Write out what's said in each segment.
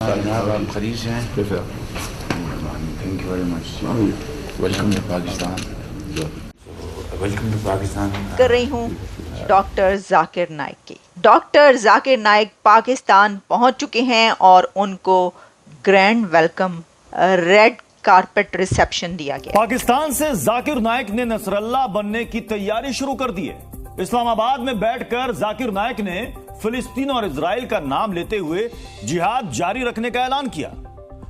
جناب آپ خرید سے ہیں؟ Thank you very much. Welcome to Pakistan. Welcome to Pakistan. کر رہی ہوں ڈاکٹر ذاکر نائک کی. ڈاکٹر ذاکر نائک پاکستان پہنچ چکے ہیں اور ان کو grand welcome red carpet reception دیا گیا. پاکستان سے ذاکر نائک نے نصر اللہ بننے کی تیاری شروع کر دی ہے. اسلام آباد میں بیٹھ کر ذاکر نائک نے فلسطین اور اسرائیل کا نام لیتے ہوئے جہاد جاری رکھنے کا اعلان کیا.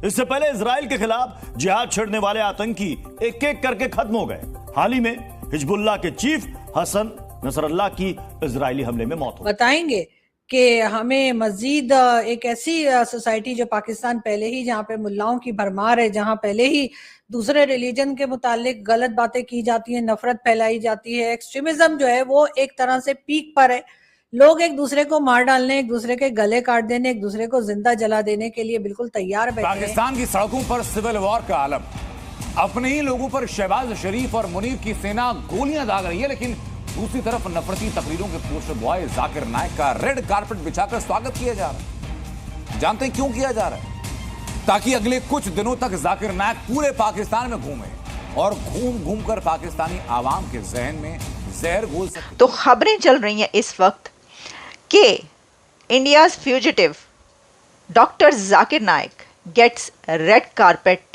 اس سے پہلے اسرائیل کے خلاف جہاد چھڑنے والے آتنکی ایک ایک کر کے ختم ہو گئے. حال ہی میں حزب اللہ کے چیف حسن نصر اللہ کی اسرائیلی حملے میں موت ہو گئی. بتائیں گے کہ ہمیں مزید ایک ایسی سوسائٹی جو پاکستان پہلے ہی جہاں پہ ملاؤں کی بھرمار ہے، جہاں پہلے ہی دوسرے ریلیجن کے متعلق غلط باتیں کی جاتی ہیں، نفرت پھیلائی جاتی ہے، ایکسٹریمزم جو ہے وہ ایک طرح سے پیک پر ہے. لوگ ایک دوسرے کو مار ڈالنے، ایک دوسرے کے گلے کاٹ دینے، ایک دوسرے کو زندہ جلا دینے کے لیے بالکل تیار بیٹھے ہیں. پاکستان کی سڑکوں پر سول وار کا عالم، اپنے ہی لوگوں پر شہباز شریف اور منیر کی سینا گولیاں داغ رہی ہے، لیکن دوسری طرف نفرتی تقریروں کے پوسٹر بوائے ذاکر نائک کا ریڈ کارپٹ بچھا کر سواگت کیا جا رہا ہے. جانتے ہیں کیوں کیا جا رہا ہے؟ تاکہ اگلے کچھ دنوں تک ذاکر نائک پورے پاکستان میں گھومے اور گھوم گھوم کر پاکستانی عوام کے ذہن میں زہر گھول سکے. تو خبریں چل رہی ہیں اس وقت کہ India's fugitive doctor Zakir Naik gets red carpet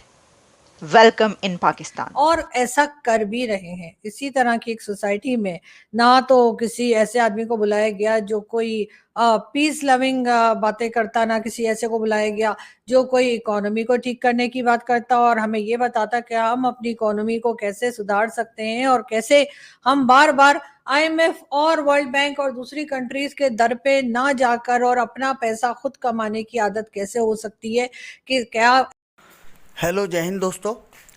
welcome in Pakistan. اور ایسا کر بھی رہے ہیں. اسی طرح کی ایک سوسائٹی میں نہ تو کسی ایسے آدمی کو بلایا گیا جو کوئی پیس لونگ باتیں کرتا، نہ کسی ایسے کو بلایا گیا جو کوئی اکانومی کو ٹھیک کرنے کی بات کرتا اور ہمیں یہ بتاتا کہ ہم اپنی اکانومی کو کیسے سدھار سکتے ہیں اور کیسے ہم بار بار آئی ایم ایف اور ورلڈ بینک اور دوسری کنٹریز کے در پہ نہ جا کر اور اپنا پیسہ خود کمانے کی عادت کیسے ہو سکتی ہے. کہ کیا ہیلو جے ہند دوستو،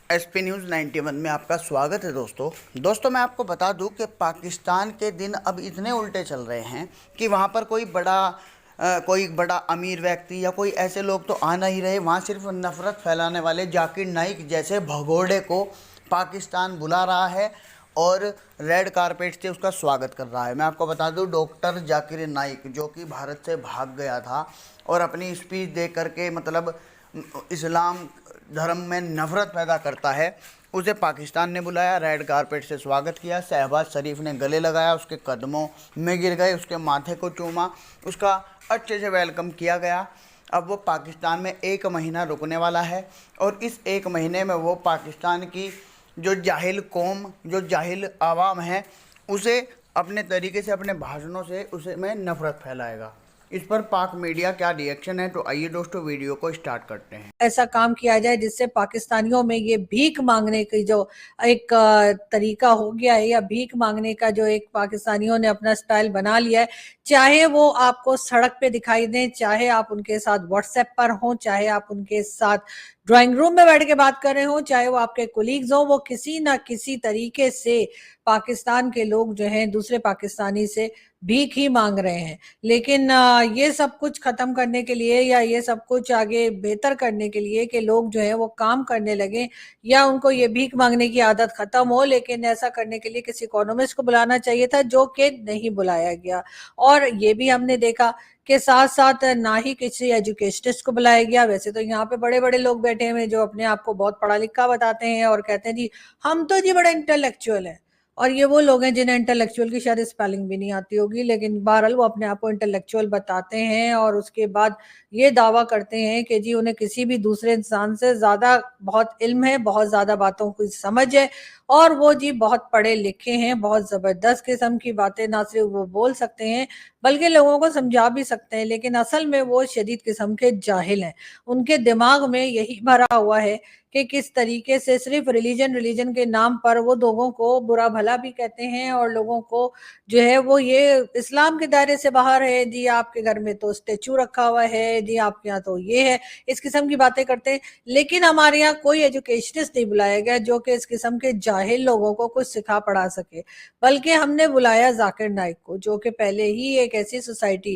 ایس پی نیوز 91 میں آپ کا سواگت ہے. دوستو میں آپ کو بتا دوں کہ پاکستان کے دن اب اتنے الٹے چل رہے ہیں کہ وہاں پر کوئی بڑا امیر ویکتی یا کوئی ایسے لوگ تو آ نہیں رہے. وہاں صرف نفرت پھیلانے والے ذاکر نائک جیسے بھگوڑے کو پاکستان بلا رہا ہے اور ریڈ کارپیٹ سے اس کا سواگت کر رہا ہے. میں آپ کو بتا دوں ڈاکٹر ذاکر نائک جو کہ بھارت سے بھاگ گیا تھا اور اپنی اسپیچ دے کر کے مطلب اسلام دھرم میں نفرت پیدا کرتا ہے، اسے پاکستان نے بلایا، ریڈ کارپٹ سے سواگت کیا. شہباز شریف نے گلے لگایا، اس کے قدموں میں گر گئے، اس کے ماتھے کو چوما، اس کا اچھے سے ویلکم کیا گیا. اب وہ پاکستان میں 1 مہینہ رکنے والا ہے اور اس 1 مہینے میں وہ پاکستان کی جو جاہل قوم، جو جاہل عوام ہے، اسے اپنے طریقے سے، اپنے بھاشنوں سے اسے میں نفرت پھیلائے گا. اس پر پاک میڈیا کیا ری ایکشن ہے؟ تو آئیے دوستو ویڈیو کو سٹارٹ کرتے ہیں. ایسا کام کیا جائے جس سے پاکستانیوں میں یہ بھیک مانگنے کی جو ایک طریقہ ہو گیا ہے، یا بھیک مانگنے کا جو ایک پاکستانیوں نے اپنا سٹائل بنا لیا ہے، چاہے وہ آپ کو سڑک پہ دکھائی دیں، چاہے آپ ان کے ساتھ واٹس ایپ پر ہوں، چاہے آپ ان کے ساتھ ڈرائنگ روم میں بیٹھ کے بات کر رہے ہوں، چاہے وہ آپ کے کولیگز ہوں، وہ کسی نہ کسی طریقے سے پاکستان کے لوگ جو ہیں دوسرے پاکستانی سے بھیک ہی مانگ رہے ہیں. لیکن یہ سب کچھ ختم کرنے کے لیے یا یہ سب کچھ آگے بہتر کرنے کے لیے کہ لوگ جو ہیں وہ کام کرنے لگیں یا ان کو یہ بھیک مانگنے کی عادت ختم ہو، لیکن ایسا کرنے کے لیے کسی اکانومسٹ کو بلانا چاہیے تھا جو کہ نہیں بلایا گیا. اور یہ بھی ہم نے دیکھا کہ ساتھ ساتھ نہ ہی کسی ایجوکیشنسٹ کو بلایا گیا. ویسے تو یہاں پہ بڑے بڑے لوگ بیٹھے ہوئے جو اپنے آپ کو بہت پڑھا لکھا بتاتے ہیں اور کہتے ہیں جی ہم تو جی بڑے انٹلیکچوئل ہیں، اور یہ وہ لوگ ہیں جنہیں انٹلیکچوئل کی شاید اسپیلنگ بھی نہیں آتی ہوگی، لیکن بہرحال وہ اپنے آپ کو انٹلیکچوئل بتاتے ہیں اور اس کے بعد یہ دعویٰ کرتے ہیں کہ جی انہیں کسی بھی دوسرے انسان سے زیادہ بہت علم ہے، بہت زیادہ باتوں کو سمجھ ہے، اور وہ جی بہت پڑھے لکھے ہیں، بہت زبردست قسم کی باتیں نہ صرف وہ بول سکتے ہیں بلکہ لوگوں کو سمجھا بھی سکتے ہیں. لیکن اصل میں وہ شدید قسم کے جاہل ہیں. ان کے دماغ میں یہی بھرا ہوا ہے کہ کس طریقے سے صرف ریلیجن کے نام پر وہ لوگوں کو برا بھلا بھی کہتے ہیں اور لوگوں کو جو ہے وہ یہ اسلام کے دائرے سے باہر ہے، جی آپ کے گھر میں تو اسٹیچو رکھا ہوا ہے، جی آپ کے یہاں تو یہ ہے، اس قسم کی باتیں کرتے ہیں. لیکن ہمارے یہاں کوئی ایجوکیشنسٹ نہیں بلایا گیا جو کہ اس قسم کے جاہل لوگوں کو کچھ سکھا پڑھا سکے، بلکہ ہم نے بلایا ذاکر نائک کو جو کہ پہلے ہی ایک ایسی سوسائٹی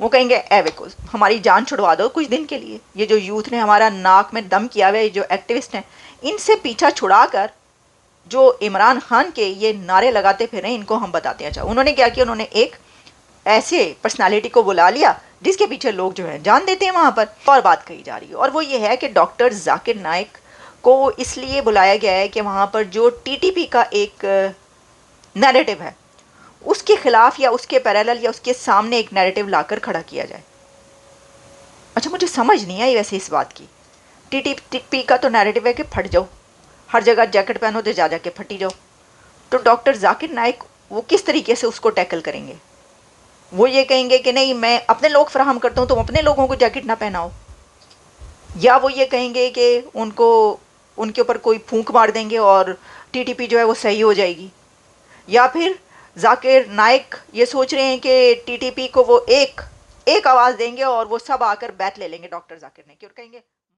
وہ کہیں گے اے ویکو ہماری جان چھڑوا دو کچھ دن کے لیے. یہ جو یوتھ نے ہمارا ناک میں دم کیا ہوا ہے, جو ایکٹیوسٹ ہیں, ان سے پیچھا چھڑا کر جو عمران خان کے یہ نعرے لگاتے پھر رہے ہیں, ان کو ہم بتاتے ہیں. اچھا انہوں نے کیا کیا, انہوں نے ایک ایسے پرسنالٹی کو بلا لیا جس کے پیچھے لوگ جو ہے جان دیتے ہیں وہاں پر. اور بات کہی جا رہی ہے, اور وہ یہ ہے کہ ڈاکٹر ذاکر نائک کو اس لیے بلایا گیا ہے کہ وہاں پر جو ٹی ٹی پی کا ایک نیریٹو ہے اس کے خلاف یا اس کے پیرالل یا اس کے سامنے ایک نیریٹو لا کر کھڑا کیا جائے. اچھا مجھے سمجھ نہیں آئی ویسے اس بات کی. ٹی ٹی پی کا تو نیریٹو ہے کہ پھٹ جاؤ, ہر جگہ جیکٹ پہنو تو جا کے پھٹی جاؤ. تو ڈاکٹر ذاکر نائک وہ کس طریقے سے اس کو ٹیکل کریں گے؟ وہ یہ کہیں گے کہ نہیں میں اپنے لوگ فراہم کرتا ہوں, تم اپنے لوگوں کو جیکٹ نہ پہناؤ, یا وہ یہ کہیں گے کہ ان کے اوپر کوئی پھونک مار دیں گے اور ٹی ٹی پی جو ہے وہ صحیح ہو جائے گی, یا پھر ذاکر نائک یہ سوچ رہے ہیں کہ ٹی ٹی پی کو وہ ایک آواز دیں گے اور وہ سب آ کر بیت لے لیں گے ڈاکٹر ذاکر نائک کی اور کہیں گے